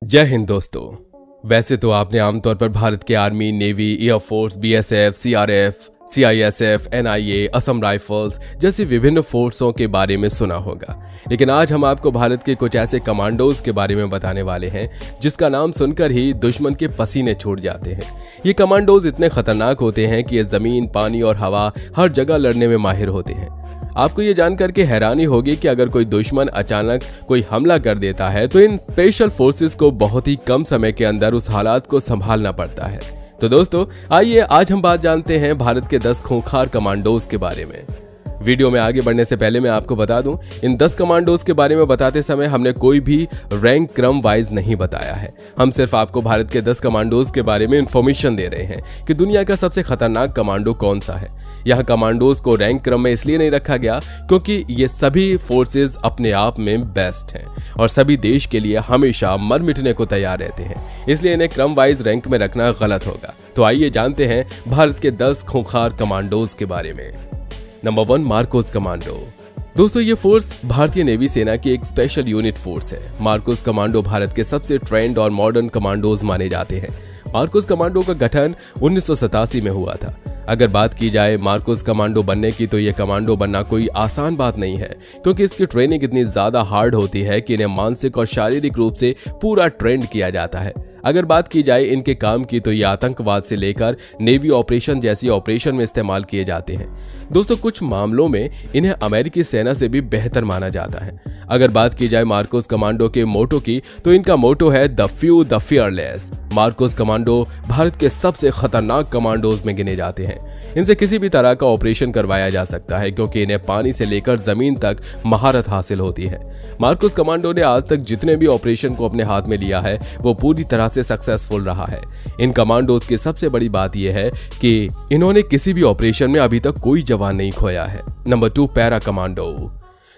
जय हिंद दोस्तों। वैसे तो आपने आमतौर पर भारत के army, navy, air force, BSF, CRF, CISF, NIA, Assam rifles जैसी विभिन्न फोर्सों के बारे में सुना होगा, लेकिन आज हम आपको भारत के कुछ ऐसे कमांडोज के बारे में बताने वाले हैं जिसका नाम सुनकर ही दुश्मन के पसीने छूट जाते हैं। ये कमांडोज इतने खतरनाक होते हैं कि ये जमीन, पानी और हवा हर जगह लड़ने में माहिर होते हैं। आपको ये जानकर के हैरानी होगी कि अगर कोई दुश्मन अचानक कोई हमला कर देता है तो इन स्पेशल फोर्सेस को बहुत ही कम समय के अंदर उस हालात को संभालना पड़ता है। तो दोस्तों आइए आज हम बात जानते हैं भारत के 10 खूंखार कमांडोज के बारे में। वीडियो में आगे बढ़ने से पहले मैं आपको बता दूं, इन 10 कमांडोज के बारे में बताते समय हमने कोई भी रैंक क्रम वाइज नहीं बताया है। हम सिर्फ आपको भारत के 10 कमांडोज के बारे में इंफॉर्मेशन दे रहे हैं कि दुनिया का सबसे खतरनाक कमांडो कौन सा है। यहाँ कमांडोज को रैंक क्रम में इसलिए नहीं रखा गया क्योंकि ये सभी फोर्सेज अपने आप में बेस्ट हैं और सभी देश के लिए हमेशा मर मिटने को तैयार रहते हैं, इसलिए इन्हें क्रम वाइज रैंक में रखना गलत होगा। तो आइए जानते हैं भारत के 10 खूंखार कमांडोज के बारे में। Number 1, Marcos commando. दोस्तों ये फोर्स भारतीय नेवी सेना की एक स्पेशल यूनिट फोर्स है। मार्कोस कमांडो भारत के सबसे ट्रेंड और मॉडर्न कमांडोज माने जाते हैं। मार्कोस कमांडो का गठन 1987 में हुआ था। अगर बात की जाए मार्कोस कमांडो बनने की, तो ये कमांडो बनना कोई आसान बात नहीं है क्योंकि इसकी ट्रेनिंग इतनी ज्यादा हार्ड होती है कि इन्हें मानसिक और शारीरिक रूप से पूरा ट्रेंड किया जाता है। अगर बात की जाए इनके काम की, तो ये आतंकवाद से लेकर नेवी ऑपरेशन जैसी ऑपरेशन में इस्तेमाल किए जाते हैं। दोस्तों कुछ मामलों में इन्हें अमेरिकी सेना से भी बेहतर माना जाता है। अगर बात की जाए मार्कोस कमांडो के मोटो की, तो इनका मोटो है the few the fearless. Marcos commando Bharat के सबसे खतरनाक कमांडोज में गिने जाते हैं। इनसे किसी भी तरह का ऑपरेशन करवाया जा सकता है क्योंकि इन्हें पानी से लेकर जमीन तक महारत हासिल होती है। मार्कोस कमांडो ने आज तक जितने भी ऑपरेशन को अपने हाथ में लिया है वो पूरी तरह से सक्सेसफुल रहा है। इन कमांडोज की सबसे बड़ी बात यह है कि इन्होंने किसी भी ऑपरेशन में अभी तक कोई जवान नहीं खोया है। Number 2, para commando.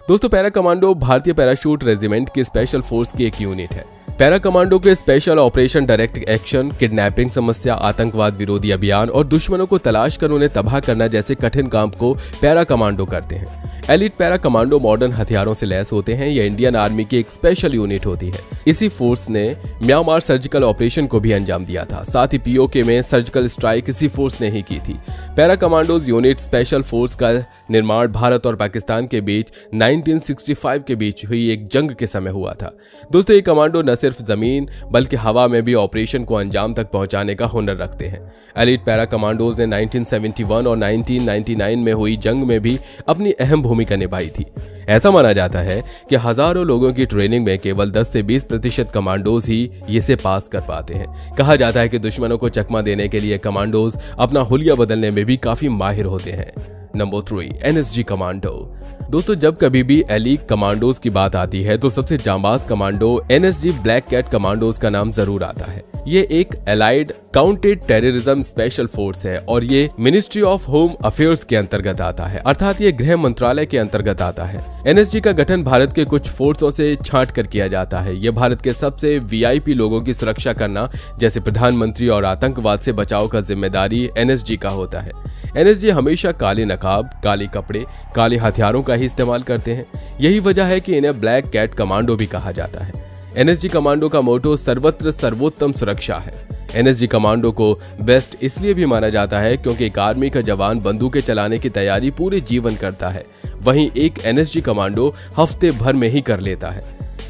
दोस्तों पैरा कमांडो भारतीय पैराशूट रेजिमेंट की स्पेशल फोर्स की एक यूनिट है। पैरा कमांडो के special operation, direct action, kidnapping समस्या, आतंकवाद विरोधी अभियान और दुश्मनों को तलाश कर उन्हें तबाह करना जैसे कठिन काम को पैरा कमांडो करते हैं। एलिट पैरा कमांडो मॉडर्न हथियारों से लैस होते हैं। यह इंडियन आर्मी की एक स्पेशल यूनिट होती है। इसी फोर्स ने म्यांमार सर्जिकल ऑपरेशन को भी अंजाम दिया था। साथ ही पीओके में सर्जिकल स्ट्राइक इसी फोर्स ने ही की थी। Para commandos unit special force का निर्माण भारत और पाकिस्तान के बीच 1965 के बीच हुई एक जंग के समय हुआ था। दोस्तों ये कमांडो न सिर्फ जमीन बल्कि हवा में भी ऑपरेशन को अंजाम तक पहुंचाने का हुनर रखते हैं। एलिट पैरा कमांडोज ने 1971 और 1999 में हुई जंग में भी अपनी अहम भूमिका निभाई थी। ऐसा माना जाता है कि हजारों लोगों की ट्रेनिंग में केवल 10 से 20% कमांडोज ही इसे पास कर पाते हैं। कहा जाता है कि दुश्मनों को चकमा देने के लिए कमांडोज अपना हुलिया बदलने में भी काफी माहिर होते हैं। Number 3, NSG commando. दोस्तों जब कभी भी एलीट कमांडोज की बात आती है तो सबसे जांबाज commando NSG black cat commandos का नाम जरूर आता है। ये एक allied counted terrorism special force है और ये मिनिस्ट्री ऑफ होम अफेयर्स के अंतर्गत आता है, अर्थात ये गृह मंत्रालय के अंतर्गत आता है। एनएसजी का गठन भारत के कुछ फोर्सों से छांट कर किया जाता है। यह भारत के सबसे वीआईपी लोगों की सुरक्षा करना जैसे प्रधानमंत्री और आतंकवाद से बचाव का जिम्मेदारी एनएसजी का होता है। एनएसजी हमेशा काले नकाब, काले कपड़े, काले हथियारों का ही इस्तेमाल करते हैं। यही वजह है कि इन्हें ब्लैक कैट कमांडो भी कहा जाता है। एनएसजी कमांडो का मोटो सर्वत्र सर्वोत्तम सुरक्षा है। एनएसजी कमांडो को बेस्ट इसलिए भी माना जाता है क्योंकि एक आर्मी का जवान बंदूकें चलाने की तैयारी पूरे जीवन करता है, वहीं एक एनएसजी कमांडो हफ्ते भर में ही कर लेता है।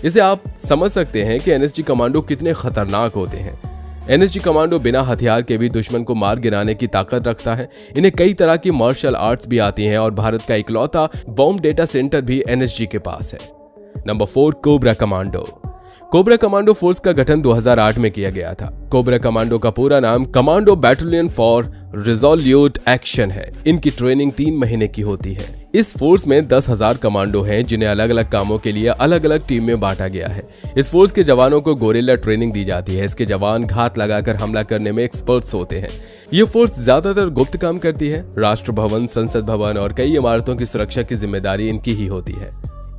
इसे आप समझ सकते हैं कि एनएसजी कमांडो कितने खतरनाक होते हैं। एनएसजी कमांडो बिना हथियार के भी दुश्मन को मार गिराने की ताकत रखता है। इन्हें कई तरह की मार्शल आर्ट्स भी आती हैं और भारत का इकलौता बॉम्ब डेटा सेंटर भी एनएसजी के पास है। Number 4, cobra commando. Cobra commando force का गठन 2008 में किया गया था। कोबरा कमांडो का पूरा नाम commando battalion for resolute action है। इनकी ट्रेनिंग 3 महीने की होती है। इस फोर्स में 10,000 कमांडो हैं जिन्हें अलग अलग कामों के लिए अलग अलग टीम में बांटा गया है। इस फोर्स के जवानों को गोरिल्ला ट्रेनिंग दी जाती है। इसके जवान घात लगाकर हमला करने में एक्सपर्ट्स होते हैं। ये फोर्स ज्यादातर गुप्त काम करती है। राष्ट्र भवन, संसद भवन और कई इमारतों की सुरक्षा की जिम्मेदारी इनकी ही होती है।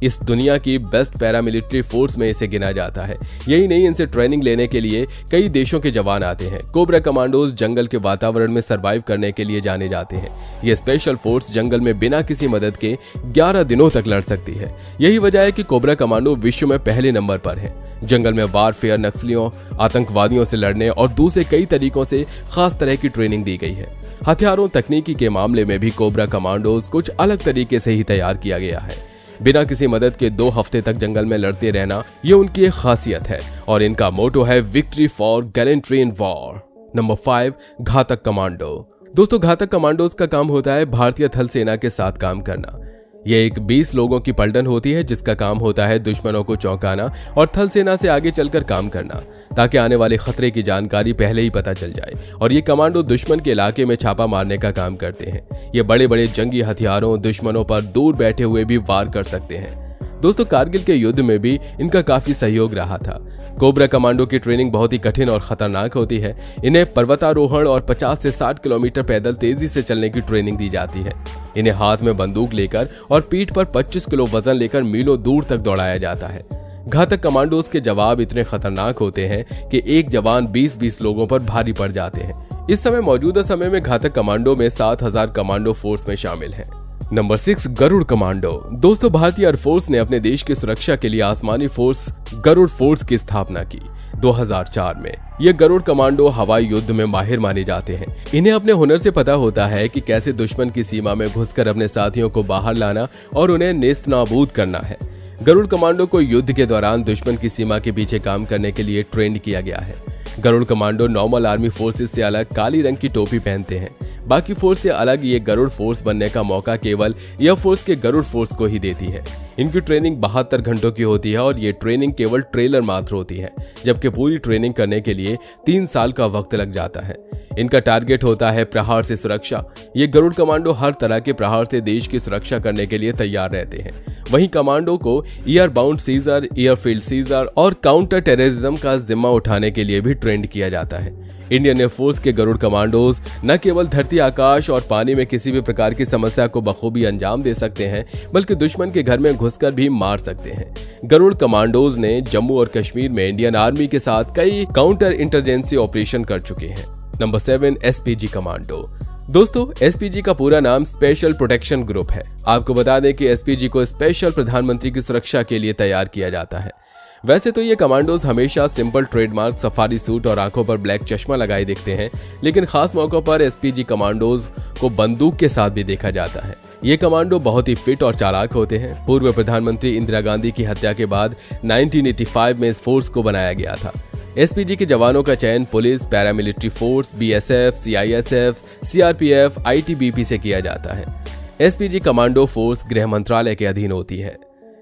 इस दुनिया की बेस्ट पैरामिलिट्री फोर्स में इसे गिना जाता है। यही नहीं, इनसे ट्रेनिंग लेने के लिए कई देशों के जवान आते हैं। कोबरा कमांडोज जंगल के वातावरण में सर्वाइव करने के लिए जाने जाते हैं। ये स्पेशल फोर्स जंगल में बिना किसी मदद के 11 दिनों तक लड़ सकती है। यही वजह है कि कोबरा कमांडो विश्व में पहले नंबर पर है। जंगल में वारफेयर, नक्सलियों, आतंकवादियों से लड़ने और दूसरे कई तरीकों से खास तरह की ट्रेनिंग दी गई है। हथियारों, तकनीकी के मामले में भी कोबरा कमांडोज कुछ अलग तरीके से ही तैयार किया गया है। बिना किसी मदद के 2 हफ्ते तक जंगल में लड़ते रहना, ये उनकी एक खासियत है और इनका मोटो है victory for gallantry in war. Number 5, घातक कमांडो। दोस्तों, घातक कमांडोज का काम होता है भारतीय थल सेना के साथ काम करना। ये एक 20 लोगों की पलटन होती है जिसका काम होता है दुश्मनों को चौंकाना और थल सेना से आगे चलकर काम करना, ताकि आने वाले खतरे की जानकारी पहले ही पता चल जाए। और ये कमांडो दुश्मन के इलाके में छापा मारने का काम करते हैं। ये बड़े बड़े जंगी हथियारों, दुश्मनों पर दूर बैठे हुए भी वार कर सकते हैं। दोस्तों, कारगिल के युद्ध में भी इनका काफी सहयोग रहा था। कोबरा कमांडो की ट्रेनिंग बहुत ही कठिन और खतरनाक होती है। इन्हें पर्वतारोहण और 50 से 60 किलोमीटर पैदल तेजी से चलने की ट्रेनिंग दी जाती है। इन्हें हाथ में बंदूक लेकर और पीठ पर 25 किलो वजन लेकर मीलों दूर तक दौड़ाया जाता है। घातक कमांडोज के जवाब इतने खतरनाक होते हैं कि एक जवान 20-20 लोगों पर भारी पड़ जाते हैं। इस समय मौजूदा समय में घातक कमांडो में 7000 कमांडो फोर्स में शामिल है। Number 6, Garud commando. दोस्तों, भारतीय एयरफोर्स ने अपने देश की सुरक्षा के लिए आसमानी फोर्स गरुड़ फोर्स की स्थापना की 2004 में। ये गरुड़ कमांडो हवाई युद्ध में माहिर माने जाते हैं। इन्हें अपने हुनर से पता होता है कि कैसे दुश्मन की सीमा में घुसकर अपने साथियों को बाहर लाना और उन्हें नेस्तनाबूद करना है। गरुड़ कमांडो को युद्ध के दौरान दुश्मन की सीमा के पीछे काम करने के लिए ट्रेंड किया गया है। Garud commando normal army forces से अलग काली रंग की टोपी पहनते हैं। बाकी फोर्स से अलग ये गरुड़ फोर्स बनने का मौका केवल एयरफोर्स के गरुड़ फोर्स को ही देती है। इनकी ट्रेनिंग 72 घंटों की होती है और ये ट्रेनिंग केवल ट्रेलर मात्र होती है, जबकि पूरी ट्रेनिंग करने के लिए 3 साल का वक्त लग जाता है। इनका टारगेट होता है प्रहार से सुरक्षा। ये गरुड़ कमांडो हर तरह के प्रहार से देश की सुरक्षा करने के लिए तैयार रहते हैं। वहीं कमांडो को air bound seizure, airfield seizure और काउंटर टेररिज्म का जिम्मा उठाने के लिए भी ट्रेंड किया जाता है। इंडियन एयरफोर्स के गरुड़ कमांडोज न केवल धरती, आकाश और पानी में किसी भी प्रकार की समस्या को बखूबी अंजाम दे सकते हैं, बल्कि दुश्मन के घर में घुसकर भी मार सकते हैं। गरुड़ कमांडोज ने जम्मू और कश्मीर में इंडियन आर्मी के साथ कई काउंटर इंटरजेंसी ऑपरेशन कर चुके हैं। Number 7, SPG commando. दोस्तों, एसपीजी का पूरा नाम स्पेशल प्रोटेक्शन ग्रुप है। आपको बता दें कि एसपीजी को स्पेशल प्रधानमंत्री की सुरक्षा के लिए तैयार किया जाता है। वैसे तो ये कमांडोज हमेशा सिंपल ट्रेडमार्क सफारी सूट और आंखों पर ब्लैक चश्मा लगाए दिखते हैं, लेकिन खास मौकों पर एसपीजी कमांडोज को बंदूक के साथ भी देखा जाता है। ये कमांडो बहुत ही फिट और चालाक होते हैं। पूर्व प्रधानमंत्री इंदिरा गांधी की हत्या के बाद 1985 में इस फोर्स को बनाया गया था। एसपीजी के जवानों का चयन police, paramilitary force, BSF, CISF, CRPF, ITBP से किया जाता है। एसपीजी कमांडो फोर्स गृह मंत्रालय के अधीन होती है।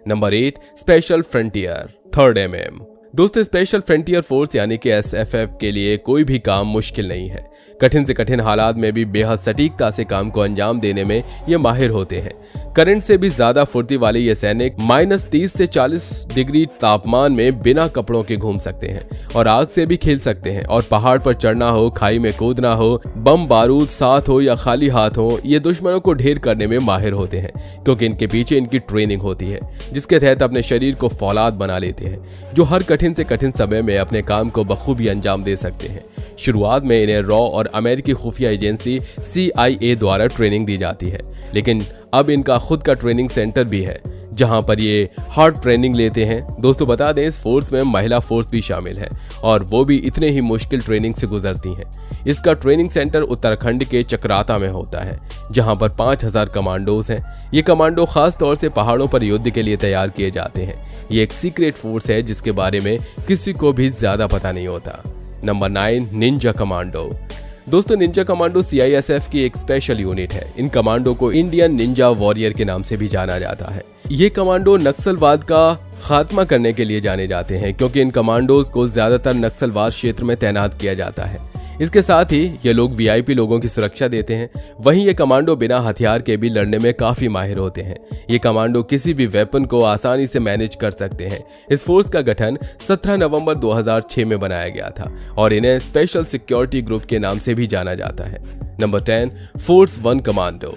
Number 8, special frontier 3rd MM। दोस्तों, स्पेशल फ्रंटियर फोर्स यानी कि एसएफएफ के लिए कोई भी काम मुश्किल नहीं है। कठिन से कठिन हालात में भी बेहद सटीकता से काम को अंजाम देने में ये माहिर होते हैं। करंट से भी ज्यादा फुर्ती वाले ये सैनिक -30 से 40 डिग्री तापमान में बिना कपड़ों के घूम सकते हैं और आग से भी खेल सकते हैं। और पहाड़ पर चढ़ना हो, खाई में कूदना हो, बम बारूद साथ हो या खाली हाथ हो, ये दुश्मनों को ढेर करने में माहिर होते हैं, क्योंकि इनके पीछे इनकी ट्रेनिंग होती है, जिसके तहत अपने शरीर को फौलाद बना लेते हैं, जो हर कठिन से कठिन समय में अपने काम को बखूबी अंजाम दे सकते हैं। शुरुआत में इन्हें रॉ और अमेरिकी खुफिया एजेंसी CIA द्वारा ट्रेनिंग दी जाती है, लेकिन अब इनका खुद का ट्रेनिंग सेंटर भी है, जहां पर ये हार्ड ट्रेनिंग लेते हैं। दोस्तों, बता दें, इस फोर्स में महिला फोर्स भी शामिल है और वो भी इतने ही मुश्किल ट्रेनिंग से गुजरती हैं। इसका ट्रेनिंग सेंटर उत्तराखंड के चक्राता में होता है, जहां पर 5000 कमांडोज हैं। ये कमांडो खास तौर से पहाड़ों पर युद्ध के लिए तैयार किए जाते हैं। ये एक सीक्रेट फोर्स है जिसके बारे में किसी को भी ज्यादा पता नहीं होता। Number 9, Ninja commando. दोस्तों, निंजा कमांडो CISF की एक स्पेशल यूनिट है। इन कमांडो को इंडियन निंजा वॉरियर के नाम से भी जाना जाता है। ये कमांडो नक्सलवाद का खात्मा करने के लिए जाने जाते हैं, क्योंकि इन कमांडोज को ज्यादातर नक्सलवाद क्षेत्र में तैनात किया जाता है। इसके साथ ही ये लोग VIP लोगों की सुरक्षा देते हैं। वहीं ये कमांडो बिना हथियार के भी लड़ने में काफी माहिर होते हैं। ये कमांडो किसी भी वेपन को आसानी से मैनेज कर सकते हैं। इस फोर्स का गठन 17 नवंबर 2006 में बनाया गया था और इन्हें स्पेशल सिक्योरिटी ग्रुप के नाम से भी जाना जाता है। Number 10, force 1 commando.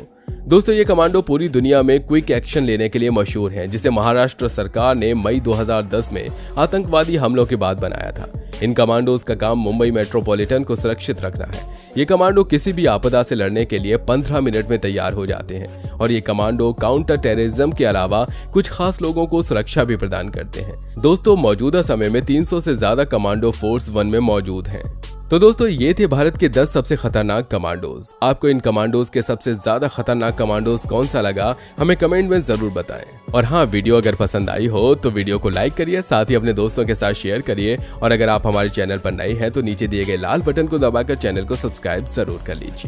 दोस्तों ये कमांडो पूरी दुनिया में क्विक एक्शन लेने के लिए मशहूर हैं, जिसे महाराष्ट्र सरकार ने मई 2010 में आतंकवादी हमलों के बाद बनाया था। इन कमांडोज का काम मुंबई मेट्रोपॉलिटन को सुरक्षित रखना है। ये कमांडो किसी भी आपदा से लड़ने के लिए 15 मिनट में तैयार हो जाते हैं और ये कमांडो काउंटर टेररिज्म के अलावा कुछ खास लोगों को सुरक्षा भी प्रदान करते हैं। दोस्तों मौजूदा समय में 300 से ज्यादा कमांडो फोर्स 1 में मौजूद हैं। तो दोस्तों ये थे भारत के 10 सबसे खतरनाक कमांडोज। आपको इन कमांडोज के सबसे ज्यादा खतरनाक कमांडोज कौन सा लगा हमें कमेंट में जरूर बताएं। और हाँ, वीडियो अगर पसंद आई हो तो वीडियो को लाइक करिए, साथ ही अपने दोस्तों के साथ शेयर करिए। और अगर आप हमारे चैनल पर नए हैं तो नीचे दिए गए लाल बटन को दबाकर चैनल को सब्सक्राइब जरूर कर लीजिए।